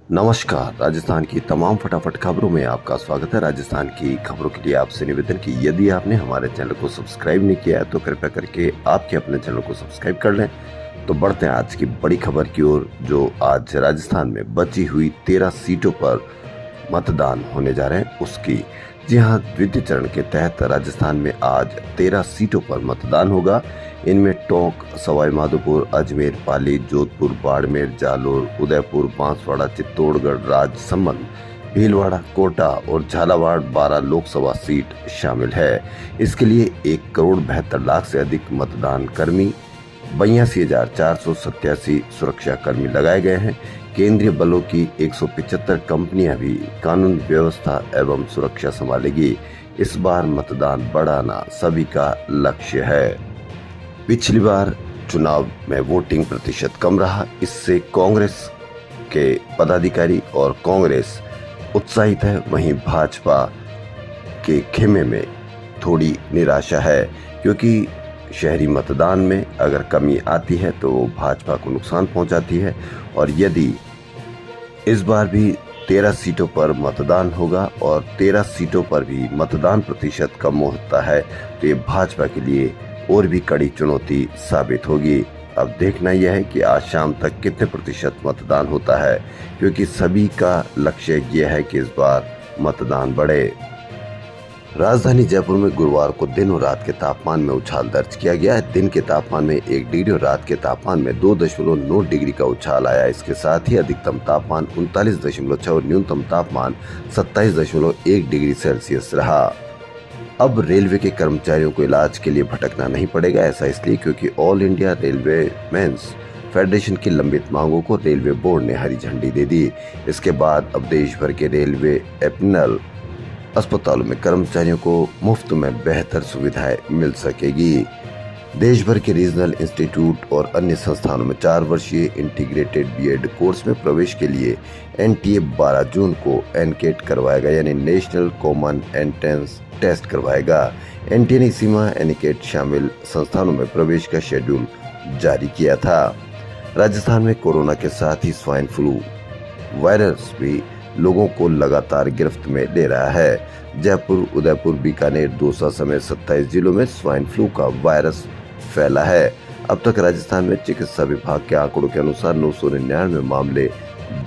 नमस्कार। राजस्थान की तमाम फटाफट खबरों में आपका स्वागत है। राजस्थान की खबरों के लिए आपसे निवेदन कि यदि आपने हमारे चैनल को सब्सक्राइब नहीं किया है तो कृपया करके आपके अपने चैनल को सब्सक्राइब कर लें। तो बढ़ते हैं आज की बड़ी खबर की ओर, जो आज राजस्थान में बची हुई 13 सीटों पर मतदान होने जा रहे हैं उसकी। जी हां, द्वितीय चरण के तहत राजस्थान में आज 13 सीटों पर मतदान होगा। इनमें टोंक, सवाई माधोपुर, अजमेर, पाली, जोधपुर, बाड़मेर, जालोर, उदयपुर, बांसवाड़ा, चित्तौड़गढ़, राजसमंद, भीलवाड़ा, कोटा और झालावाड़ 12 लोकसभा सीट शामिल है। इसके लिए 1,72,00,000 से अधिक मतदान कर्मी, 82,487 सुरक्षा कर्मी लगाए गए हैं। केंद्रीय बलों की 175 कंपनियां भी कानून व्यवस्था एवं सुरक्षा संभालेगी। इस बार मतदान बढ़ाना सभी का लक्ष्य है। पिछली बार चुनाव में वोटिंग प्रतिशत कम रहा, इससे कांग्रेस के पदाधिकारी और कांग्रेस उत्साहित है। वहीं भाजपा के खेमे में थोड़ी निराशा है, क्योंकि शहरी मतदान में अगर कमी आती है तो वो भाजपा को नुकसान पहुंचाती है। और यदि इस बार भी 13 सीटों पर मतदान होगा और 13 सीटों पर भी मतदान प्रतिशत कम होता है तो ये भाजपा के लिए और भी कड़ी चुनौती साबित होगी। अब देखना यह है कि आज शाम तक कितने प्रतिशत मतदान होता है, क्योंकि सभी का लक्ष्य यह है कि इस बार मतदान बढ़े। राजधानी जयपुर में गुरुवार को दिन और रात के तापमान में उछाल दर्ज किया गया है। दिन के तापमान में 1 डिग्री और रात के तापमान में 2.9 डिग्री का उछाल आया। इसके साथ ही अधिकतम तापमान 39.6 और न्यूनतम तापमान 27.1 डिग्री सेल्सियस रहा। अब रेलवे के कर्मचारियों को इलाज के लिए भटकना नहीं पड़ेगा। ऐसा इसलिए क्योंकि all India railway men's federation की लंबित मांगों को रेलवे बोर्ड ने हरी झंडी दे दी। इसके बाद अब देश भर के रेलवे एपनल अस्पतालों में कर्मचारियों को मुफ्त में बेहतर सुविधाएं मिल सकेगी। देश भर के रीजनल इंस्टीट्यूट और अन्य संस्थानों में 4 वर्षीय इंटीग्रेटेड बीएड कोर्स में प्रवेश के लिए एनटीए 12 जून को एनकेट करवाएगा, यानी नेशनल कॉमन एंट्रेंस टेस्ट करवाएगा। एनटीए ने इसी माह एनकेट शामिल संस्थानों में प्रवेश का शेड्यूल जारी किया था। राजस्थान में कोरोना के साथ ही स्वाइन फ्लू वायरस भी लोगों को लगातार गिरफ्त में ले रहा है। जयपुर, उदयपुर, बीकानेर, दौसा समेत 27 जिलों में स्वाइन फ्लू का वायरस फैला है। अब तक राजस्थान में चिकित्सा विभाग के आंकड़ों के अनुसार 999 मामले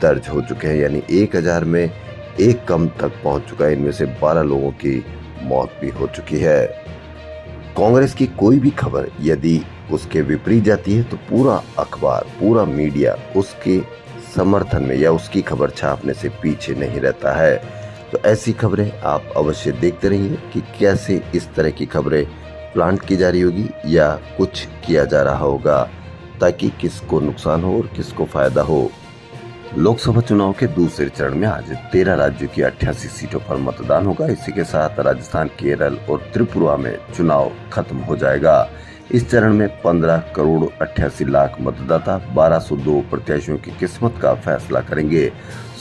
दर्ज हो चुके हैं, यानी 1000 में एक कम तक पहुंच चुका है। इनमें से 12 लोगों की मौत भी हो चुकी है। कांग्रेस की कोई भी खबर यदि उसके विपरीत जाती है तो पूरा अखबार, पूरा मीडिया उसके समर्थन में या उसकी खबर छापने से पीछे नहीं रहता है। तो ऐसी खबरें आप अवश्य देखते रहिए कि कैसे इस तरह की खबरें प्लांट की जा रही होगी या कुछ किया जा रहा होगा, ताकि किसको नुकसान हो और किसको फायदा हो। लोकसभा चुनाव के दूसरे चरण में आज 13 राज्यों की 88 सीटों पर मतदान होगा। इसी के साथ राजस्थान, केरल और त्रिपुरा में चुनाव खत्म हो जाएगा। इस चरण में 15 करोड़ 88 लाख मतदाता 1202 प्रत्याशियों की किस्मत का फैसला करेंगे।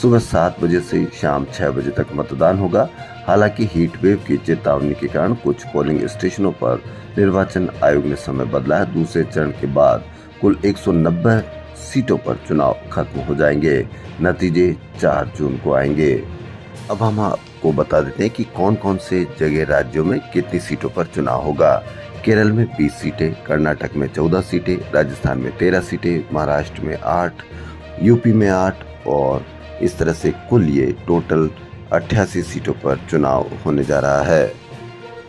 सुबह 7 बजे से शाम 6 बजे तक मतदान होगा। हालांकि हीट वेव की चेतावनी के कारण कुछ पोलिंग स्टेशनों पर निर्वाचन आयोग ने समय बदला है। दूसरे चरण के बाद कुल 190 सीटों पर चुनाव खत्म हो जाएंगे। नतीजे 4 जून को आएंगे। अब हम आपको बता देते हैं कि कौन कौन से जगह राज्यों में कितनी सीटों पर चुनाव होगा। केरल में 20 सीटें, कर्नाटक में 14 सीटें, राजस्थान में 13 सीटें, महाराष्ट्र में 8, यूपी में 8 और इस तरह से कुल ये टोटल 88 सीटों पर चुनाव होने जा रहा है।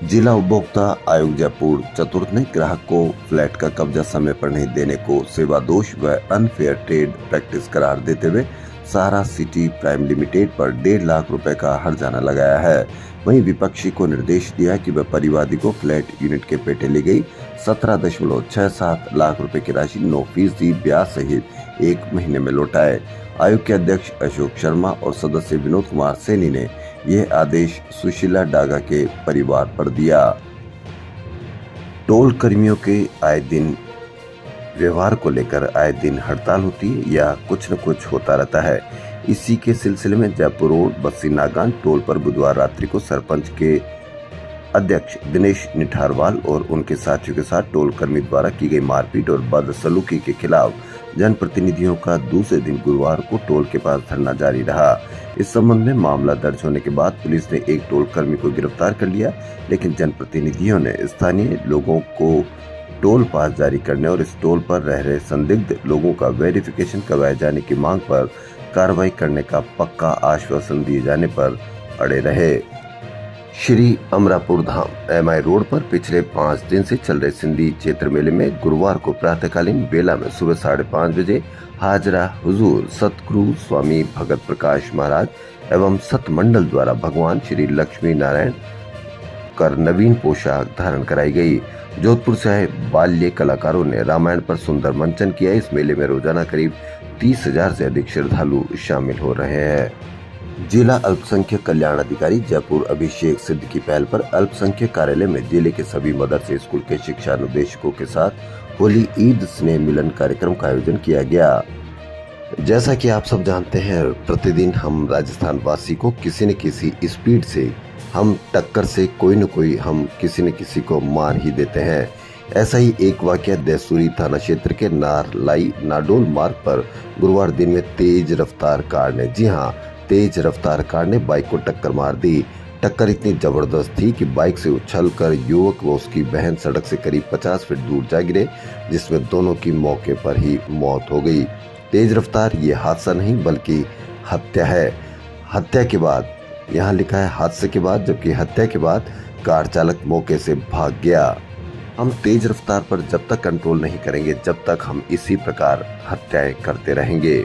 जिला उपभोक्ता आयोग जयपुर चतुर्थ ने ग्राहक को फ्लैट का कब्जा समय पर नहीं देने को सेवा दोष व अनफेयर ट्रेड प्रैक्टिस करार देते हुए सहारा सिटी प्राइम लिमिटेड पर 1.5 लाख रुपए का हर्जाना लगाया है। वहीं विपक्षी को निर्देश दिया कि वह परिवादी को फ्लैट यूनिट के पेटे ले गई 17.67 लाख रुपए की राशि 9% ब्याज सहित 1 महीने में लौटाए। आयोग के अध्यक्ष अशोक शर्मा और सदस्य विनोद कुमार सैनी ने यह आदेश सुशीला डागा के परिवार पर दिया। टोल कर्मियों के आए दिन व्यवहार को लेकर आए दिन हड़ताल होती है या कुछ न कुछ होता रहता है। इसी के सिलसिले में जयपुर रोड बस्सी नागान टोल पर बुधवार रात्रि को सरपंच के अध्यक्ष दिनेश निठारवाल और उनके साथियों के साथ टोल कर्मी द्वारा की गई मारपीट और बदसलूकी के खिलाफ जनप्रतिनिधियों का दूसरे दिन गुरुवार को टोल के पास धरना जारी रहा। इस संबंध में मामला दर्ज होने के बाद पुलिस ने एक टोल कर्मी को गिरफ्तार कर लिया, लेकिन जनप्रतिनिधियों ने स्थानीय लोगों को टोल पास जारी करने और इस टोल पर रह रहे संदिग्ध लोगों का वेरिफिकेशन करवाए जाने की मांग पर कार्रवाई करने का पक्का आश्वासन दिए जाने पर अड़े रहे। श्री अमरापुर धाम एमआई रोड पर पिछले 5 दिन से चल रहे सिंधी क्षेत्र मेले में गुरुवार को प्रातःकालीन बेला में सुबह 5:30 बजे हाजरा हुजूर सतगुरु स्वामी भगत प्रकाश महाराज एवं सत मंडल द्वारा भगवान श्री लक्ष्मी नारायण कर नवीन पोशाक धारण कराई गई। जोधपुर से आए बाल्य कलाकारों ने रामायण पर सुंदर मंचन किया। इस मेले में रोजाना करीब 30,000 से अधिक श्रद्धालु शामिल हो रहे हैं। जिला अल्पसंख्यक कल्याण अधिकारी जयपुर अभिषेक सिद्ध की पहल पर अल्पसंख्यक कार्यालय में जिले के सभी मदरसे स्कूल के शिक्षा अनुदेशकों के साथ होली ईद स्नेह मिलन कार्यक्रम का आयोजन किया गया। जैसा कि आप सब जानते हैं, प्रतिदिन हम राजस्थान वासी को किसी न किसी स्पीड से हम टक्कर से कोई न कोई हम किसी न किसी को मार ही देते हैं। ऐसा ही एक वाकया देसूरी थाना क्षेत्र के नारलाई नाडोल मार्ग पर गुरुवार दिन में तेज रफ्तार कार ने तेज रफ्तार कार ने बाइक को टक्कर मार दी। टक्कर इतनी जबरदस्त थी कि बाइक से उछलकर युवक व उसकी बहन सड़क से करीब 50 फीट दूर जा गिरे, जिसमें दोनों की मौके पर ही मौत हो गई। तेज रफ्तार ये हादसा नहीं बल्कि हत्या है। हत्या के बाद, यहाँ लिखा है हादसे के बाद, जबकि हत्या के बाद कार चालक मौके से भाग गया। हम तेज रफ्तार पर जब तक कंट्रोल नहीं करेंगे, जब तक हम इसी प्रकार हत्याएं करते रहेंगे।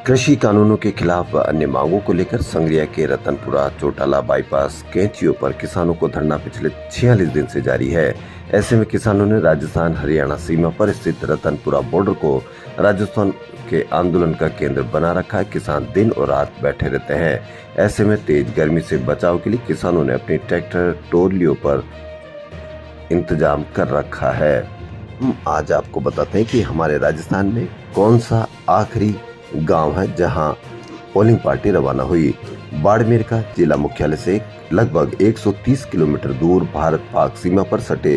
कृषि कानूनों के खिलाफ व अन्य मांगों को लेकर संगरिया के रतनपुरा चोटाला बाईपास कैंचियों पर किसानों को धरना पिछले 46 दिन से जारी है। ऐसे में किसानों ने राजस्थान हरियाणा सीमा पर स्थित रतनपुरा बॉर्डर को राजस्थान के आंदोलन का केंद्र बना रखा है। किसान दिन और रात बैठे रहते हैं। ऐसे में तेज गर्मी से बचाव के लिए किसानों ने अपनी ट्रैक्टर ट्रॉलियों पर इंतजाम कर रखा है। हम आज आपको बताते हैं कि हमारे राजस्थान में कौन सा आखिरी गांव है जहां पोलिंग पार्टी रवाना हुई। बाड़मेर का जिला मुख्यालय से लगभग 130 किलोमीटर दूर भारत पाक सीमा पर सटे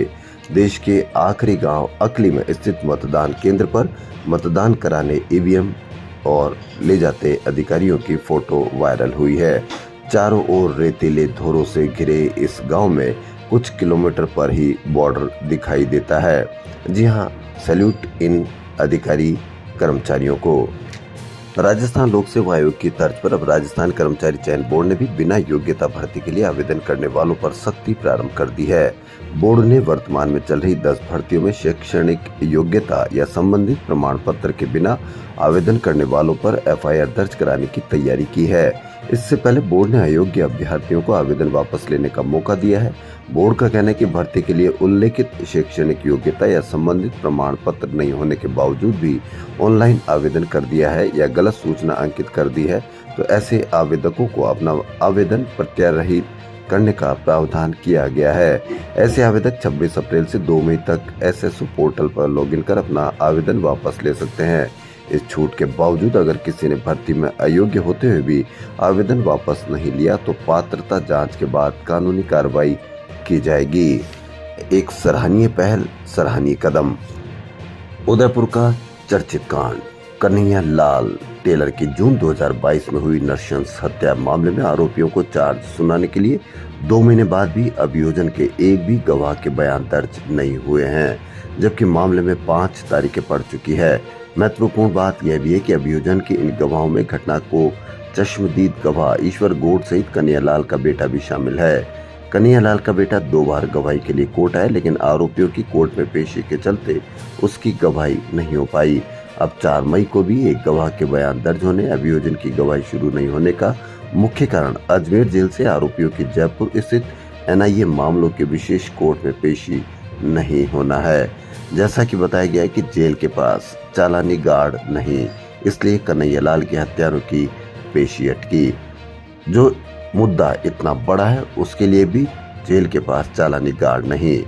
देश के आखिरी गांव अकली में स्थित मतदान केंद्र पर मतदान कराने ईवीएम और ले जाते अधिकारियों की फोटो वायरल हुई है। चारों ओर रेतीले धोरों से घिरे इस गांव में कुछ किलोमीटर पर ही बॉर्डर दिखाई देता है। जी हां, सैल्यूट इन अधिकारी कर्मचारियों को। राजस्थान लोक सेवा आयोग की तर्ज पर अब राजस्थान कर्मचारी चयन बोर्ड ने भी बिना योग्यता भर्ती के लिए आवेदन करने वालों पर सख्ती प्रारंभ कर दी है। बोर्ड ने वर्तमान में चल रही 10 भर्तियों में शैक्षणिक योग्यता या संबंधित प्रमाण पत्र के बिना आवेदन करने वालों पर एफआईआर दर्ज कराने की तैयारी की है। इससे पहले बोर्ड ने अयोग्य अभ्यर्थियों को आवेदन वापस लेने का मौका दिया है। बोर्ड का कहना है कि भर्ती के लिए उल्लेखित शैक्षणिक योग्यता या संबंधित प्रमाण पत्र नहीं होने के बावजूद भी ऑनलाइन आवेदन कर दिया है या गलत सूचना अंकित कर दी है, तो ऐसे आवेदकों को अपना आवेदन प्रत्यारहित करने का प्रावधान किया गया है। ऐसे आवेदक 26 अप्रैल से 2 मई तक एसएसओ पोर्टल पर लॉगिन कर अपना आवेदन वापस ले सकते हैं। इस छूट के बावजूद अगर किसी ने भर्ती में अयोग्य होते हुए भी आवेदन वापस नहीं लिया तो पात्रता जांच के बाद कानूनी कार्रवाई की जाएगी। एक सराहनीय पहल, सराहनीय कदम। उदयपुर का चर्चित कांड, कन्हैया लाल टेलर की जून 2022 में हुई नृशंस हत्या मामले में आरोपियों को चार्ज सुनाने के लिए 2 महीने बाद भी अभियोजन के एक भी गवाह के बयान दर्ज नहीं हुए हैं, जबकि मामले में 5 तारीखें पड़ चुकी है। महत्वपूर्ण बात यह भी है कि अभियोजन के इन गवाहों में घटना को चश्मदीद गवाह ईश्वर गौड़ सहित कन्हैया लाल का बेटा भी शामिल है। कन्हैया लाल का बेटा 2 बार गवाही के लिए कोर्ट आया, लेकिन आरोपियों की कोर्ट में पेशी के चलते उसकी गवाही नहीं हो पाई। अब 4 मई को भी एक गवाह के बयान दर्ज होने, अभियोजन की गवाही शुरू नहीं होने का मुख्य कारण अजमेर जेल से आरोपियों की जयपुर स्थित एनआईए मामलों के विशेष कोर्ट में पेशी नहीं होना है। जैसा कि बताया गया है कि जेल के पास चालानी गार्ड नहीं, इसलिए कन्हैया लाल की हत्यारों की पेशी अटकी। जो मुद्दा इतना बड़ा है उसके लिए भी जेल के पास चालानी गार्ड नहीं।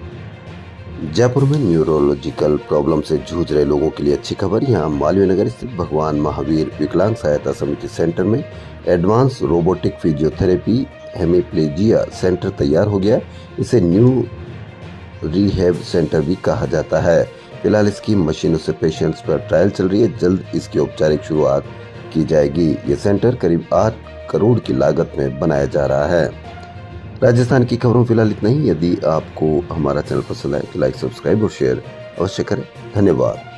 जयपुर में न्यूरोलॉजिकल प्रॉब्लम से जूझ रहे लोगों के लिए अच्छी खबर। यहाँ मालवीय नगर स्थित भगवान महावीर विकलांग सहायता समिति सेंटर में advance robotic physiotherapy hemiplegia centre तैयार हो गया। इसे न्यू रिहैब सेंटर भी कहा जाता है। फिलहाल इसकी मशीनों से पेशेंट्स पर ट्रायल चल रही है। जल्द इसकी औपचारिक शुरुआत की जाएगी। ये सेंटर करीब 8 करोड़ की लागत में बनाया जा रहा है। राजस्थान की खबरों फिलहाल इतना ही। यदि आपको हमारा चैनल पसंद आए तो लाइक, सब्सक्राइब और शेयर अवश्य करें। धन्यवाद।